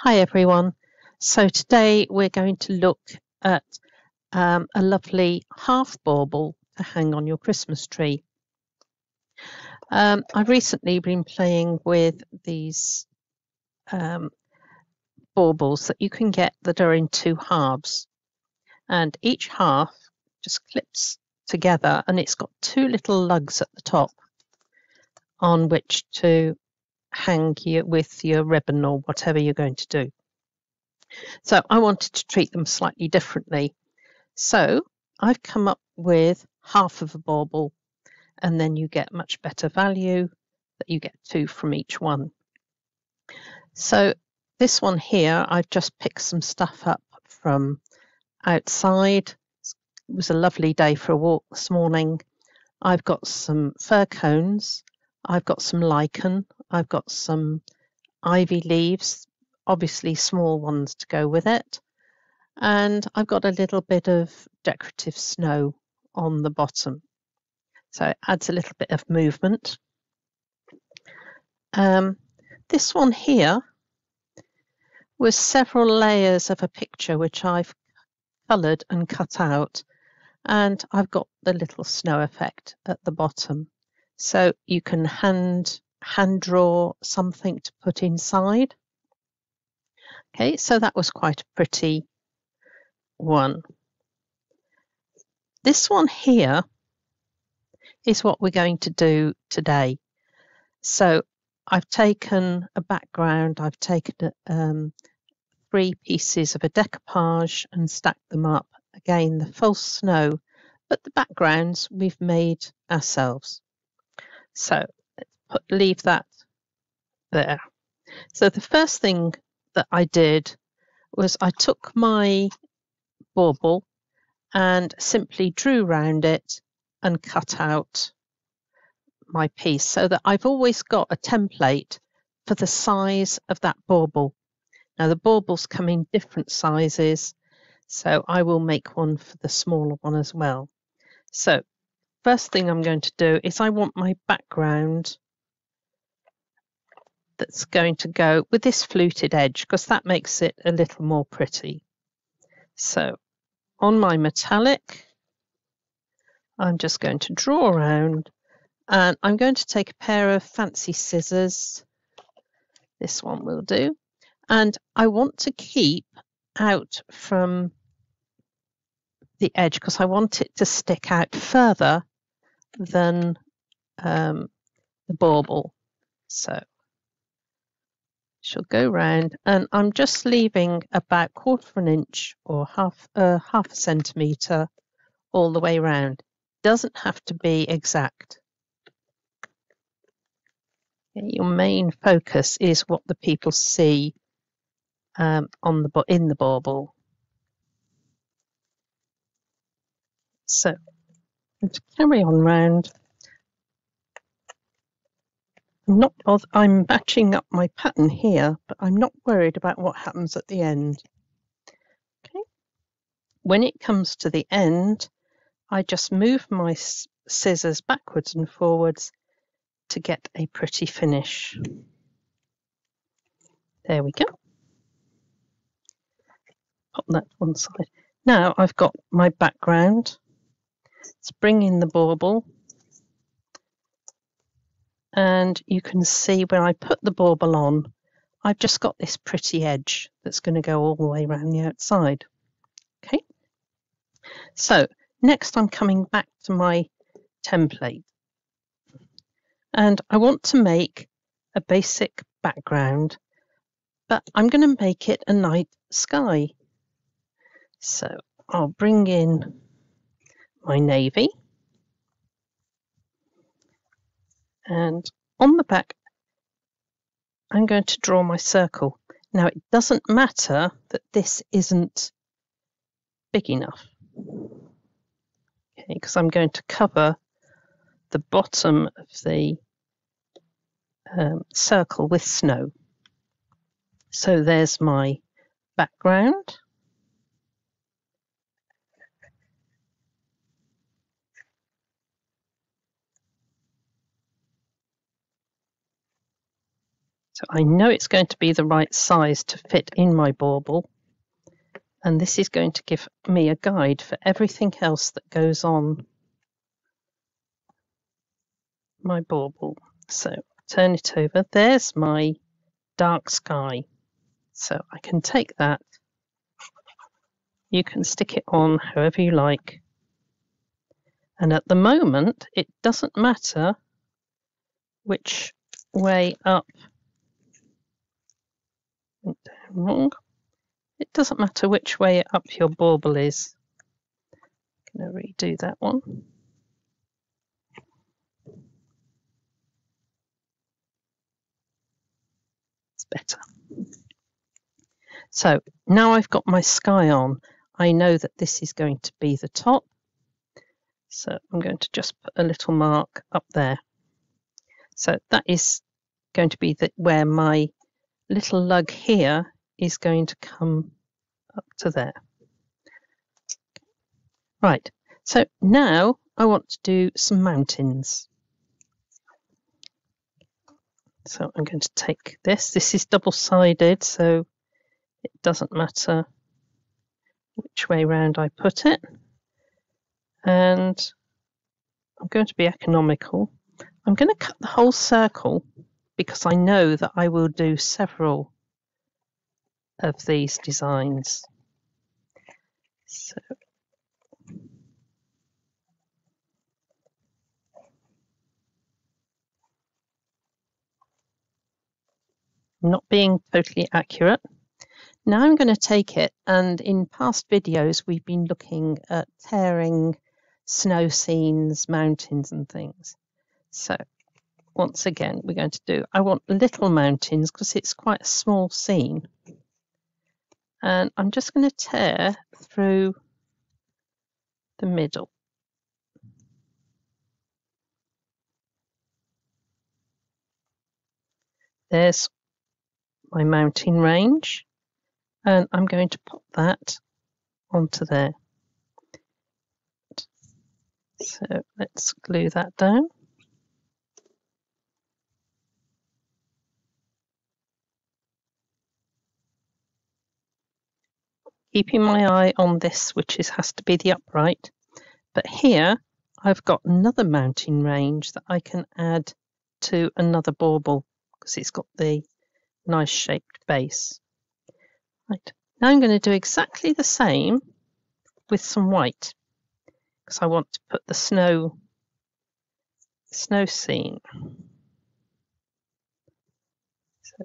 Hi everyone. So today we're going to look at a lovely half bauble to hang on your Christmas tree. I've recently been playing with these baubles that you can get that are in two halves, and each half just clips together and it's got two little lugs at the top on which to hang with your ribbon or whatever you're going to do. So I wanted to treat them slightly differently. So I've come up with half of a bauble, and then you get much better value that you get two from each one. So this one here, I've just picked some stuff up from outside. It was a lovely day for a walk this morning. I've got some fir cones, I've got some lichen, I've got some ivy leaves, obviously small ones to go with it. And I've got a little bit of decorative snow on the bottom. So it adds a little bit of movement. This one here was several layers of a picture which I've coloured and cut out. And I've got the little snow effect at the bottom. So you can hand draw something to put inside. Okay, so that was quite a pretty one. This one here is what we're going to do today. So I've taken a background, I've taken 3 pieces of a decoupage and stacked them up. Again, the false snow, but the backgrounds we've made ourselves. So let's leave that there. So the first thing that I did was I took my bauble and simply drew round it and cut out my piece so that I've always got a template for the size of that bauble. Now the baubles come in different sizes, so I will make one for the smaller one as well. So first thing I'm going to do is I want my background that's going to go with this fluted edge because that makes it a little more pretty. So on my metallic, I'm just going to draw around and I'm going to take a pair of fancy scissors. This one will do. And I want to keep out from the edge because I want it to stick out further than the bauble. So she'll go round and I'm just leaving about 1/4 inch or half a centimetre all the way round. Doesn't have to be exact. Your main focus is what the people see in the bauble. So let's carry on round. I'm matching up my pattern here, but I'm not worried about what happens at the end. Okay. When it comes to the end, I just move my scissors backwards and forwards to get a pretty finish. There we go. Pop that to one side. Now I've got my background. Let's bring in the bauble. And you can see when I put the bauble on, I've just got this pretty edge that's going to go all the way around the outside. Okay. So next I'm coming back to my template. And I want to make a basic background, but I'm going to make it a night sky. So I'll bring in my navy. And on the back, I'm going to draw my circle. Now, it doesn't matter that this isn't big enough, okay, because I'm going to cover the bottom of the circle with snow. So there's my background. So I know it's going to be the right size to fit in my bauble, and this is going to give me a guide for everything else that goes on my bauble. So turn it over. There's my dark sky. So I can take that. You can stick it on however you like. And at the moment, it doesn't matter which way up. Wrong. It doesn't matter which way up your bauble is. I'm going to redo that one. It's better. So now I've got my sky on, I know that this is going to be the top. So I'm going to just put a little mark up there. So that is going to be where my little lug here is going to come up to there. Right, so now I want to do some mountains. So I'm going to take this. This is double-sided, so it doesn't matter which way round I put it. And I'm going to be economical. I'm going to cut the whole circle because I know that I will do several of these designs. So not being totally accurate. Now I'm going to take it, and in past videos we've been looking at tearing snow scenes, mountains and things. So once again we're going to do, I want little mountains because it's quite a small scene. And I'm just going to tear through the middle. There's my mountain range, and I'm going to pop that onto there. So let's glue that down. Keeping my eye on this, which has to be the upright. But here I've got another mountain range that I can add to another bauble because it's got the nice shaped base. Right, now I'm going to do exactly the same with some white because I want to put the snow scene. So,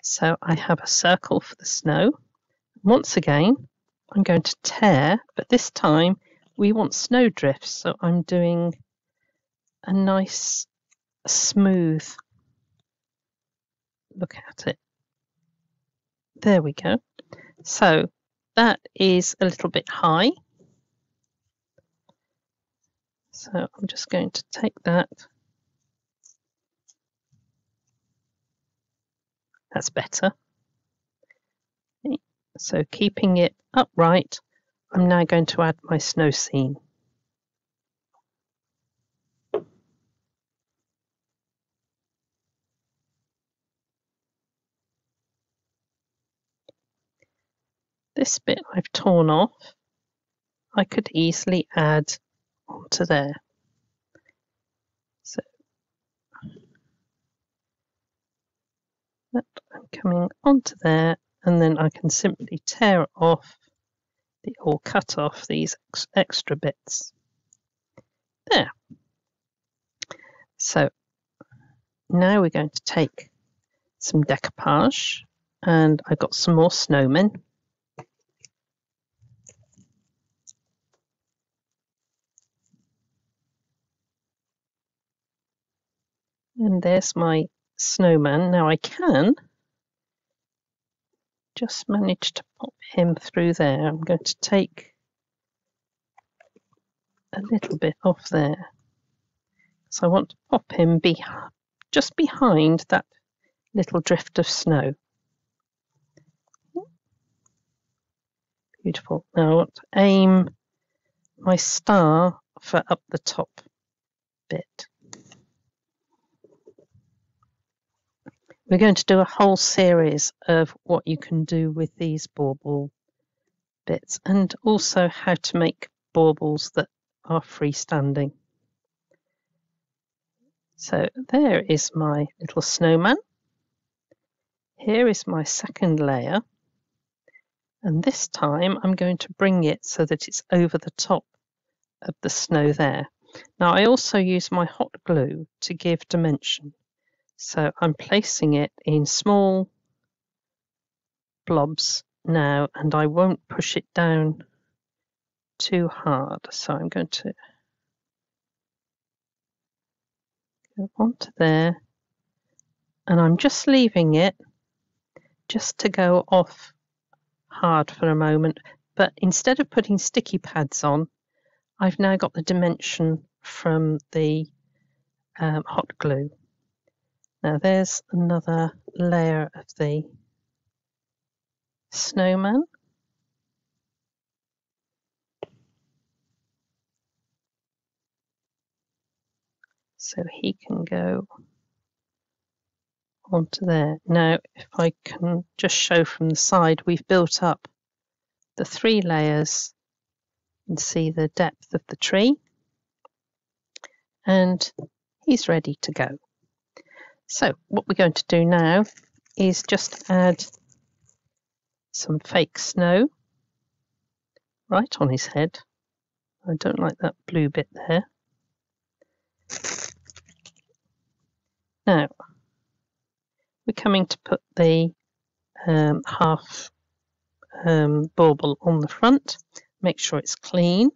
so I have a circle for the snow. Once again, I'm going to tear, but this time we want snowdrifts, so I'm doing a nice smooth look at it. There we go. So that is a little bit high. So I'm just going to take that. That's better. So keeping it upright, I'm now going to add my snow scene. This bit I've torn off, I could easily add onto there. So that I'm coming onto there, and then I can simply tear off or cut off these extra bits. There. So now we're going to take some decoupage, and I've got some more snowmen. And there's my snowman. Now I can just manage to pop him through there. I'm going to take a little bit off there. So I want to pop him just behind that little drift of snow. Beautiful. Now I want to aim my star for up the top bit. We're going to do a whole series of what you can do with these bauble bits, and also how to make baubles that are freestanding. So there is my little snowman. Here is my second layer, and this time I'm going to bring it so that it's over the top of the snow there. Now I also use my hot glue to give dimension. So I'm placing it in small blobs now, and I won't push it down too hard. So I'm going to go onto there, and I'm just leaving it just to go off hard for a moment. But instead of putting sticky pads on, I've now got the dimension from the hot glue. Now there's another layer of the snowman. So he can go onto there. Now, if I can just show from the side, we've built up the 3 layers and see the depth of the tree. And he's ready to go. So what we're going to do now is just add some fake snow right on his head. I don't like that blue bit there. Now, we're coming to put the half bauble on the front. Make sure it's clean.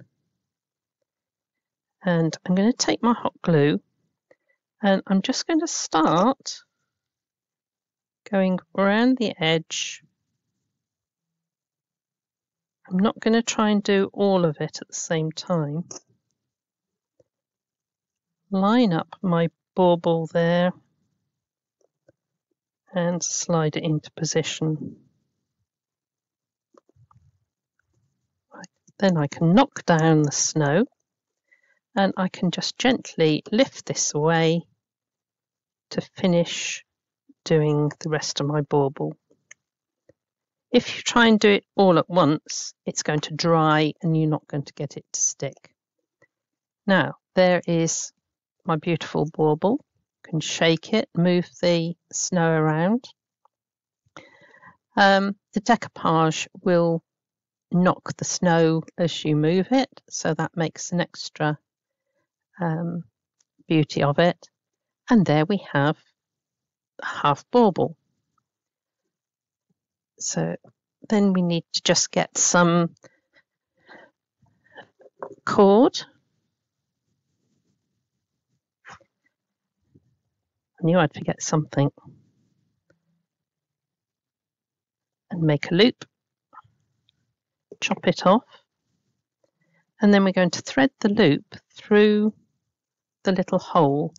And I'm going to take my hot glue, and I'm just going to start going around the edge. I'm not going to try and do all of it at the same time. Line up my bauble there and slide it into position. Right. Then I can knock down the snow, and I can just gently lift this away to finish doing the rest of my bauble. If you try and do it all at once, it's going to dry and you're not going to get it to stick. Now, there is my beautiful bauble. You can shake it, move the snow around. The decoupage will knock the snow as you move it, so that makes an extra beauty of it. And there we have a half bauble. So then we need to just get some cord. I knew I'd forget something. And make a loop, chop it off, and then we're going to thread the loop through the little hole.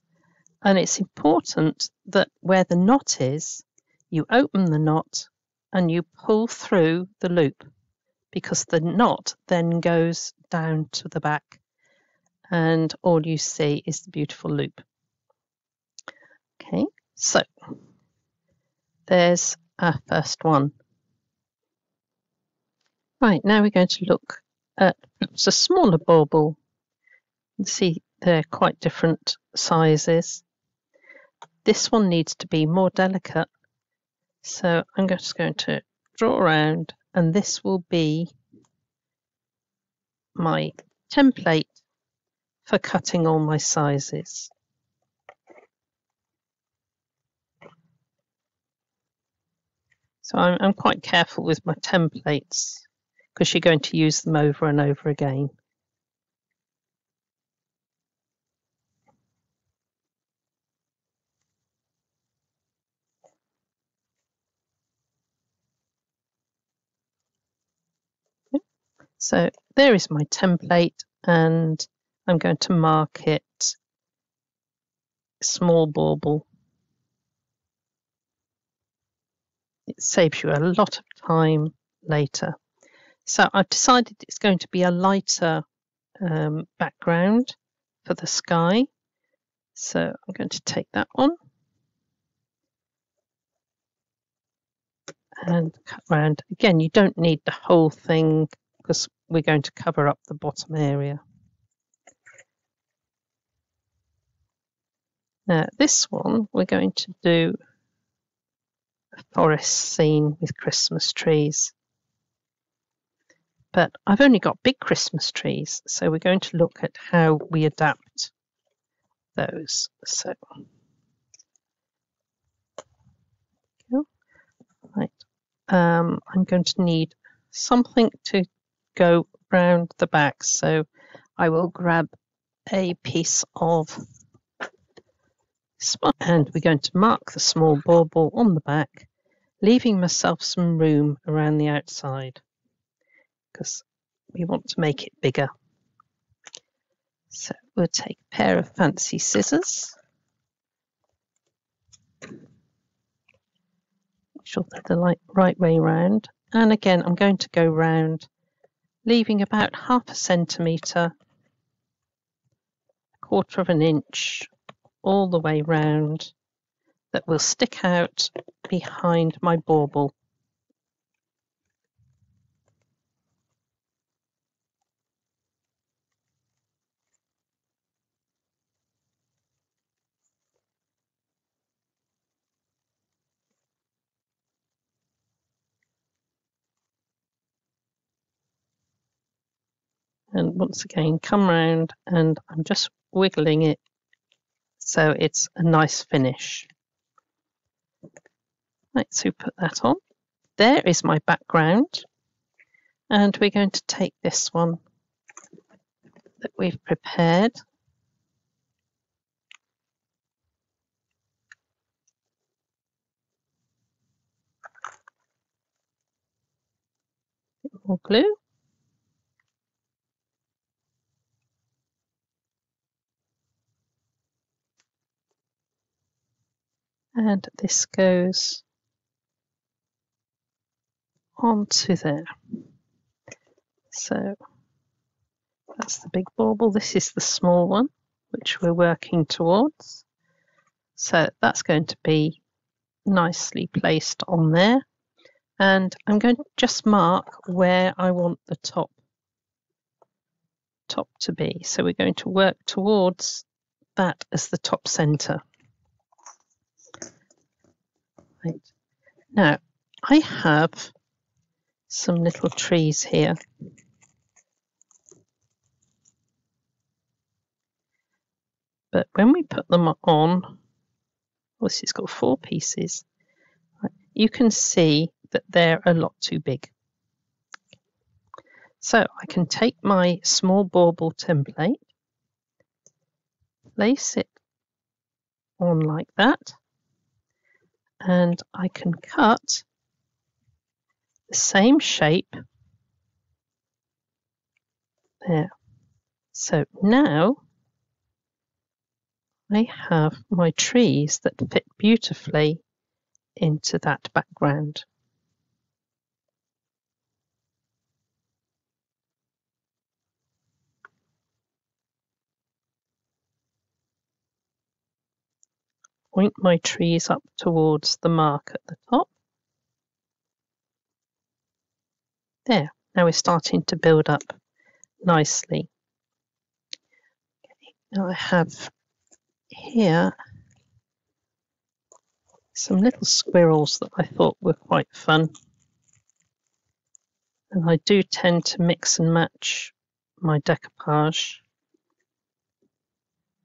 And it's important that where the knot is, you open the knot and you pull through the loop, because the knot then goes down to the back and all you see is the beautiful loop. Okay, so there's our first one. Right, now we're going to look at a smaller bauble. You can see they're quite different sizes. This one needs to be more delicate, so I'm just going to draw around, and this will be my template for cutting all my sizes. So I'm quite careful with my templates because you're going to use them over and over again. So there is my template, and I'm going to mark it small bauble. It saves you a lot of time later. So I've decided it's going to be a lighter background for the sky. So I'm going to take that one and cut round. Again, you don't need the whole thing because we're going to cover up the bottom area. Now this one we're going to do a forest scene with Christmas trees. But I've only got big Christmas trees, so we're going to look at how we adapt those. So, right, I'm going to need something to go round the back, so I will grab a piece of spot and we're going to mark the small bauble on the back, leaving myself some room around the outside because we want to make it bigger. So we'll take a pair of fancy scissors. Make sure they're the right way round. And again, I'm going to go round, leaving about 1/2 centimetre, 1/4 of an inch, all the way round, that will stick out behind my bauble. And once again, come round and I'm just wiggling it so it's a nice finish. Right, so put that on. There is my background. And we're going to take this one that we've prepared. A bit more glue. And this goes onto there. So that's the big bauble. This is the small one, which we're working towards. So that's going to be nicely placed on there. And I'm going to just mark where I want the top to be. So we're going to work towards that as the top center. Right. Now, I have some little trees here. But when we put them on, this has got 4 pieces, you can see that they're a lot too big. So I can take my small bauble template, place it on like that, and I can cut the same shape there. So now I have my trees that fit beautifully into that background. Point my trees up towards the mark at the top. There, now we're starting to build up nicely. Okay, now I have here some little squirrels that I thought were quite fun. And I do tend to mix and match my decoupage.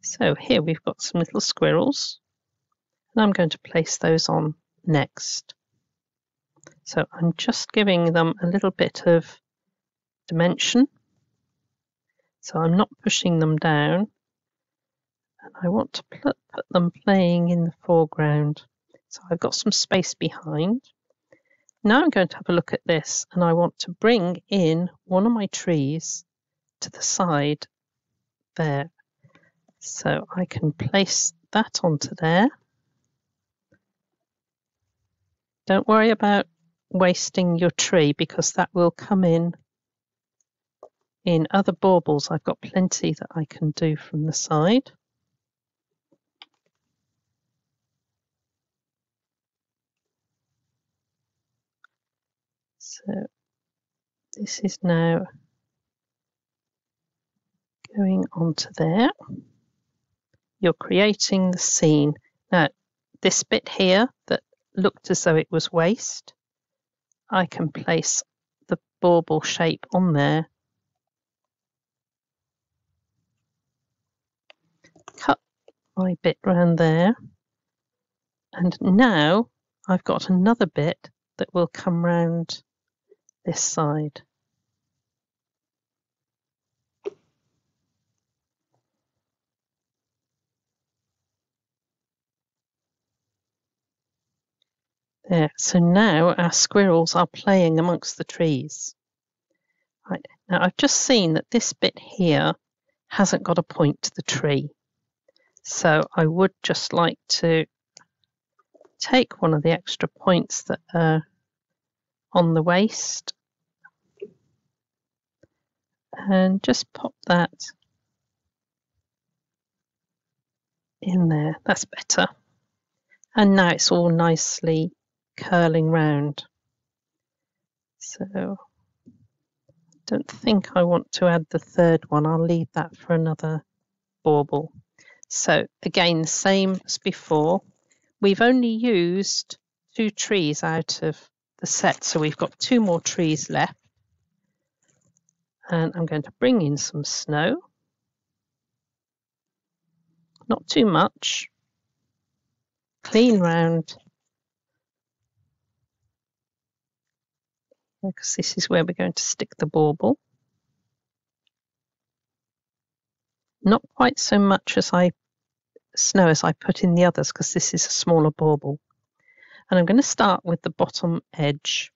So here we've got some little squirrels. And I'm going to place those on next. So I'm just giving them a little bit of dimension. So I'm not pushing them down. And I want to put them playing in the foreground. So I've got some space behind. Now I'm going to have a look at this, and I want to bring in one of my trees to the side there. So I can place that onto there. Don't worry about wasting your tree because that will come in other baubles. I've got plenty that I can do from the side. So this is now going onto there. You're creating the scene. Now, this bit here that looked as though it was waste, I can place the bauble shape on there, cut my bit round there, and now I've got another bit that will come round this side. There, so now our squirrels are playing amongst the trees. Right, now I've just seen that this bit here hasn't got a point to the tree. So I would just like to take one of the extra points that are on the waist and just pop that in there. That's better. And now it's all nicely curling round. So I don't think I want to add the third one. I'll leave that for another bauble. So again, the same as before. We've only used 2 trees out of the set, so we've got 2 more trees left. And I'm going to bring in some snow. Not too much. Clean round. Because this is where we're going to stick the bauble. Not quite so much snow as I put in the others, because this is a smaller bauble. And I'm going to start with the bottom edge.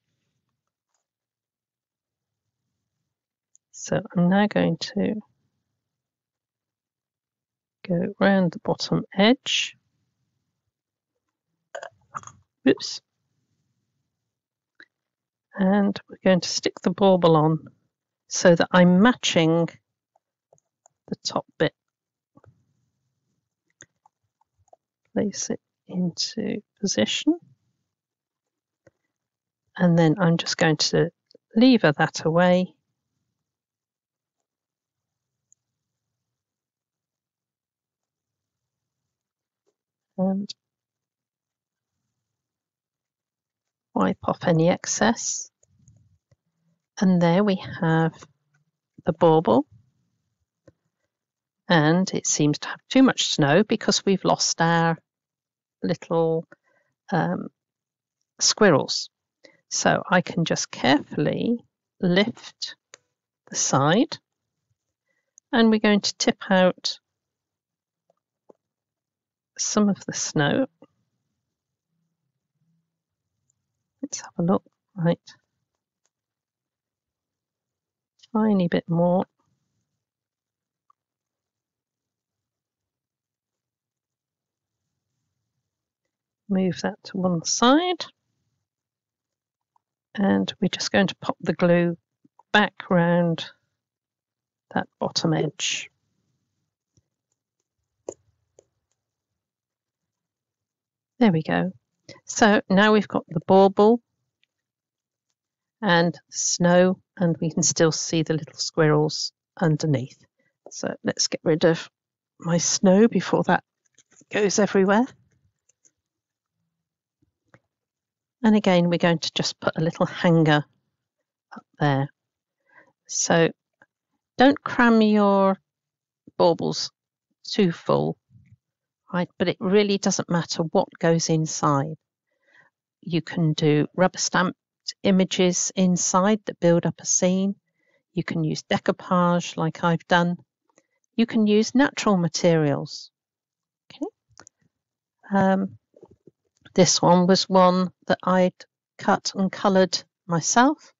So I'm now going to go round the bottom edge. Oops. And we're going to stick the bauble on so that I'm matching the top bit. Place it into position. And then I'm just going to lever that away. And wipe off any excess. And there we have the bauble. And it seems to have too much snow because we've lost our little squirrels. So I can just carefully lift the side, and we're going to tip out some of the snow. Let's have a look. Right. Tiny bit more. Move that to one side. And we're just going to pop the glue back round that bottom edge. There we go. So now we've got the bauble and snow, and we can still see the little squirrels underneath. So let's get rid of my snow before that goes everywhere. And again, we're going to just put a little hanger up there. So don't cram your baubles too full, right? But it really doesn't matter what goes inside. You can do rubber stamped images inside that build up a scene. You can use decoupage like I've done. You can use natural materials. Okay. This one was one that I'd cut and coloured myself.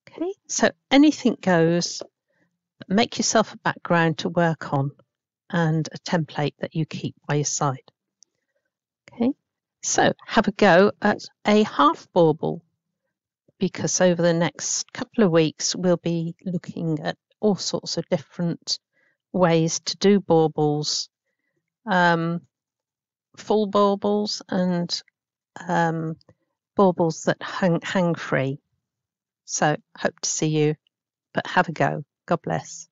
Okay, so anything goes. Make yourself a background to work on, and a template that you keep by your side. Okay, so have a go at a half bauble, because over the next couple of weeks we'll be looking at all sorts of different ways to do baubles, full baubles and baubles that hang free. So hope to see you, but have a go. God bless.